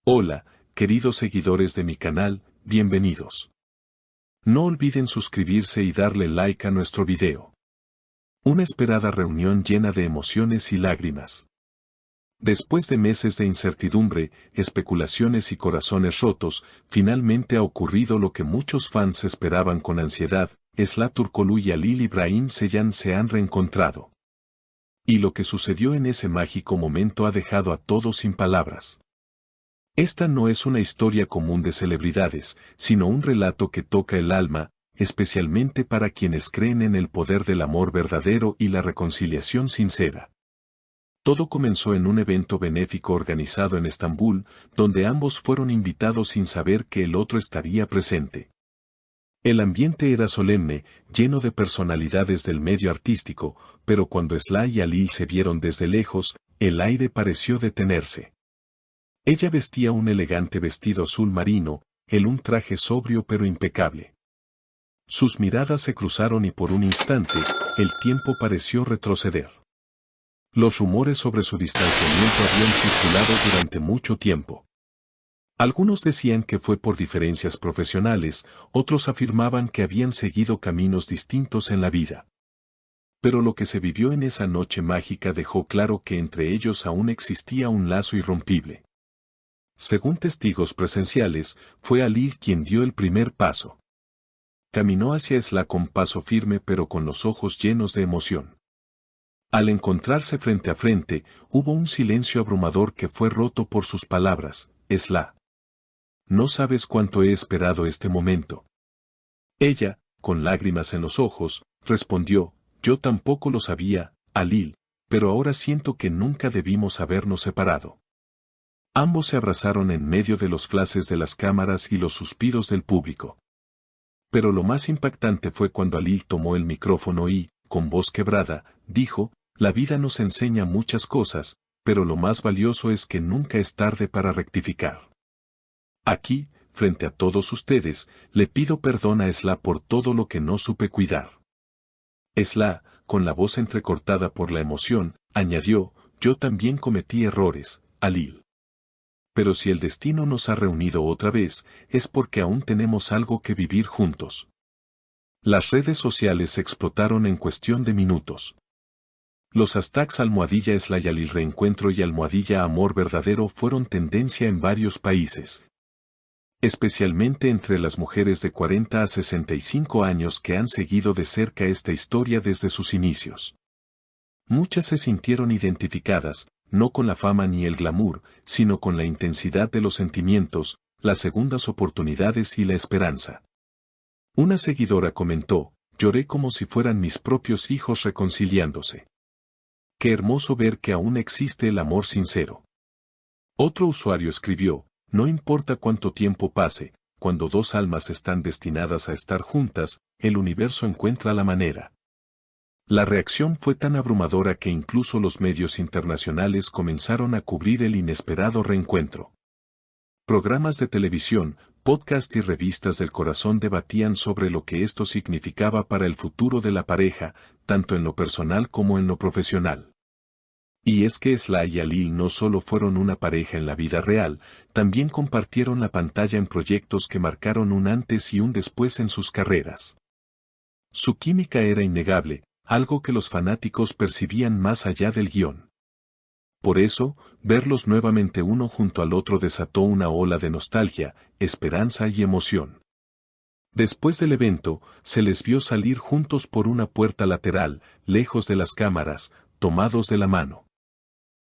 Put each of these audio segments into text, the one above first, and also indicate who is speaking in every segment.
Speaker 1: Hola, queridos seguidores de mi canal, bienvenidos. No olviden suscribirse y darle like a nuestro video. Una esperada reunión llena de emociones y lágrimas. Después de meses de incertidumbre, especulaciones y corazones rotos, finalmente ha ocurrido lo que muchos fans esperaban con ansiedad: Esla Turkoglu y Halil İbrahim Ceylan se han reencontrado. Y lo que sucedió en ese mágico momento ha dejado a todos sin palabras. Esta no es una historia común de celebridades, sino un relato que toca el alma, especialmente para quienes creen en el poder del amor verdadero y la reconciliación sincera. Todo comenzó en un evento benéfico organizado en Estambul, donde ambos fueron invitados sin saber que el otro estaría presente. El ambiente era solemne, lleno de personalidades del medio artístico, pero cuando Esla y Halil se vieron desde lejos, el aire pareció detenerse. Ella vestía un elegante vestido azul marino, él un traje sobrio pero impecable. Sus miradas se cruzaron y por un instante, el tiempo pareció retroceder. Los rumores sobre su distanciamiento habían circulado durante mucho tiempo. Algunos decían que fue por diferencias profesionales, otros afirmaban que habían seguido caminos distintos en la vida. Pero lo que se vivió en esa noche mágica dejó claro que entre ellos aún existía un lazo irrompible. Según testigos presenciales, fue Halil quien dio el primer paso. Caminó hacia Esla con paso firme pero con los ojos llenos de emoción. Al encontrarse frente a frente, hubo un silencio abrumador que fue roto por sus palabras: Esla. No sabes cuánto he esperado este momento. Ella, con lágrimas en los ojos, respondió: yo tampoco lo sabía, Halil, pero ahora siento que nunca debimos habernos separado. Ambos se abrazaron en medio de los flashes de las cámaras y los suspiros del público. Pero lo más impactante fue cuando Halil tomó el micrófono y, con voz quebrada, dijo: la vida nos enseña muchas cosas, pero lo más valioso es que nunca es tarde para rectificar. Aquí, frente a todos ustedes, le pido perdón a Esla por todo lo que no supe cuidar. Esla, con la voz entrecortada por la emoción, añadió: yo también cometí errores, Halil. Pero si el destino nos ha reunido otra vez, es porque aún tenemos algo que vivir juntos. Las redes sociales explotaron en cuestión de minutos. Los hashtags #Esla y Halil reencuentro y #amor verdadero fueron tendencia en varios países. Especialmente entre las mujeres de 40 a 65 años que han seguido de cerca esta historia desde sus inicios. Muchas se sintieron identificadas, no con la fama ni el glamour, sino con la intensidad de los sentimientos, las segundas oportunidades y la esperanza. Una seguidora comentó: lloré como si fueran mis propios hijos reconciliándose. Qué hermoso ver que aún existe el amor sincero. Otro usuario escribió: no importa cuánto tiempo pase, cuando dos almas están destinadas a estar juntas, el universo encuentra la manera. La reacción fue tan abrumadora que incluso los medios internacionales comenzaron a cubrir el inesperado reencuentro. Programas de televisión, podcast y revistas del corazón debatían sobre lo que esto significaba para el futuro de la pareja, tanto en lo personal como en lo profesional. Y es que Esla y Halil no solo fueron una pareja en la vida real, también compartieron la pantalla en proyectos que marcaron un antes y un después en sus carreras. Su química era innegable, algo que los fanáticos percibían más allá del guión. Por eso, verlos nuevamente uno junto al otro desató una ola de nostalgia, esperanza y emoción. Después del evento, se les vio salir juntos por una puerta lateral, lejos de las cámaras, tomados de la mano.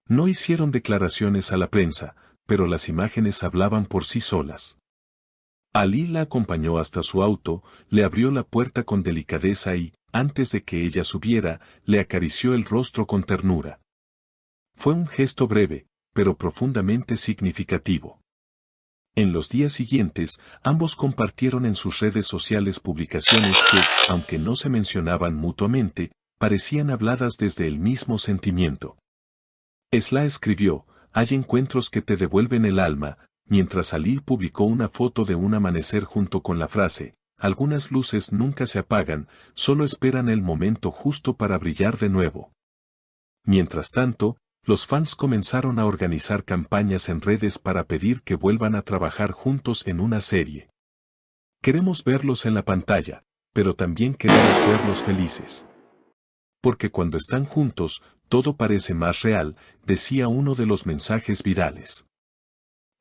Speaker 1: No hicieron declaraciones a la prensa, pero las imágenes hablaban por sí solas. Halil la acompañó hasta su auto, le abrió la puerta con delicadeza y, antes de que ella subiera, le acarició el rostro con ternura. Fue un gesto breve, pero profundamente significativo. En los días siguientes, ambos compartieron en sus redes sociales publicaciones que, aunque no se mencionaban mutuamente, parecían habladas desde el mismo sentimiento. Esla escribió: hay encuentros que te devuelven el alma, mientras Halil publicó una foto de un amanecer junto con la frase: algunas luces nunca se apagan, solo esperan el momento justo para brillar de nuevo. Mientras tanto, Los fans comenzaron a organizar campañas en redes para pedir que vuelvan a trabajar juntos en una serie. Queremos verlos en la pantalla, pero también queremos verlos felices. Porque cuando están juntos, todo parece más real, decía uno de los mensajes virales.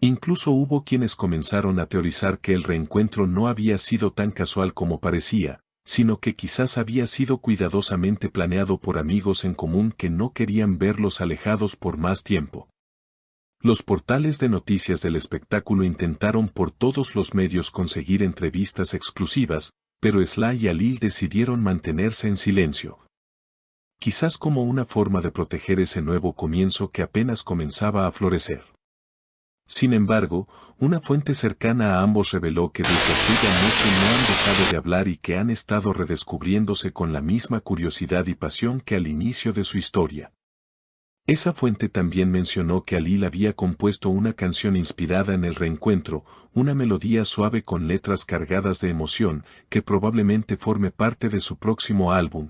Speaker 1: Incluso hubo quienes comenzaron a teorizar que el reencuentro no había sido tan casual como parecía, sino que quizás había sido cuidadosamente planeado por amigos en común que no querían verlos alejados por más tiempo. Los portales de noticias del espectáculo intentaron por todos los medios conseguir entrevistas exclusivas, pero Sly y Alil decidieron mantenerse en silencio. Quizás como una forma de proteger ese nuevo comienzo que apenas comenzaba a florecer. Sin embargo, una fuente cercana a ambos reveló que desde aquella noche no han dejado de hablar y que han estado redescubriéndose con la misma curiosidad y pasión que al inicio de su historia. Esa fuente también mencionó que Alil había compuesto una canción inspirada en el reencuentro, una melodía suave con letras cargadas de emoción, que probablemente forme parte de su próximo álbum.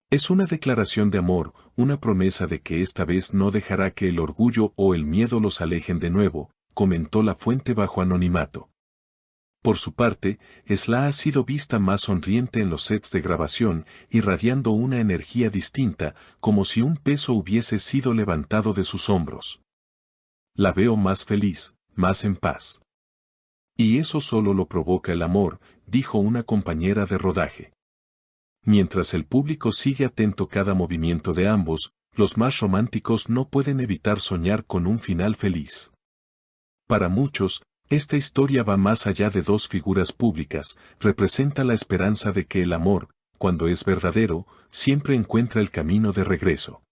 Speaker 1: Es una declaración de amor, una promesa de que esta vez no dejará que el orgullo o el miedo los alejen de nuevo, comentó la fuente bajo anonimato. Por su parte, Sly ha sido vista más sonriente en los sets de grabación, irradiando una energía distinta, como si un peso hubiese sido levantado de sus hombros. La veo más feliz, más en paz. Y eso solo lo provoca el amor, dijo una compañera de rodaje. Mientras el público sigue atento cada movimiento de ambos, los más románticos no pueden evitar soñar con un final feliz. Para muchos, esta historia va más allá de dos figuras públicas, representa la esperanza de que el amor, cuando es verdadero, siempre encuentra el camino de regreso.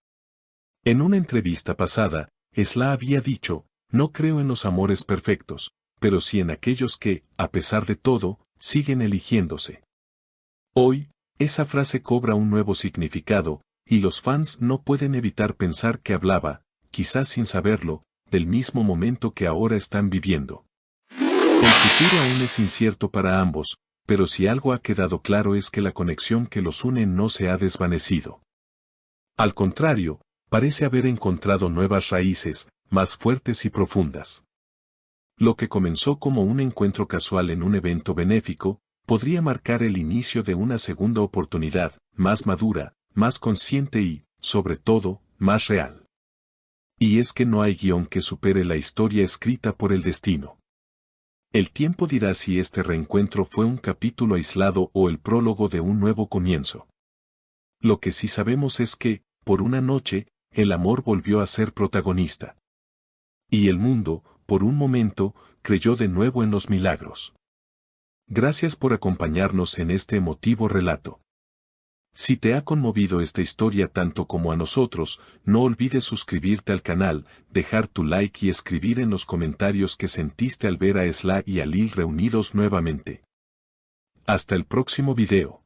Speaker 1: En una entrevista pasada, Sly había dicho, no creo en los amores perfectos, pero sí en aquellos que, a pesar de todo, siguen eligiéndose. Hoy, esa frase cobra un nuevo significado, y los fans no pueden evitar pensar que hablaba, quizás sin saberlo, del mismo momento que ahora están viviendo. El futuro aún es incierto para ambos, pero si algo ha quedado claro es que la conexión que los une no se ha desvanecido. Al contrario, parece haber encontrado nuevas raíces, más fuertes y profundas. Lo que comenzó como un encuentro casual en un evento benéfico, podría marcar el inicio de una segunda oportunidad, más madura, más consciente y, sobre todo, más real. Y es que no hay guión que supere la historia escrita por el destino. El tiempo dirá si este reencuentro fue un capítulo aislado o el prólogo de un nuevo comienzo. Lo que sí sabemos es que, por una noche, el amor volvió a ser protagonista. Y el mundo, por un momento, creyó de nuevo en los milagros. Gracias por acompañarnos en este emotivo relato. Si te ha conmovido esta historia tanto como a nosotros, no olvides suscribirte al canal, dejar tu like y escribir en los comentarios qué sentiste al ver a Sly y a Alil reunidos nuevamente. Hasta el próximo video.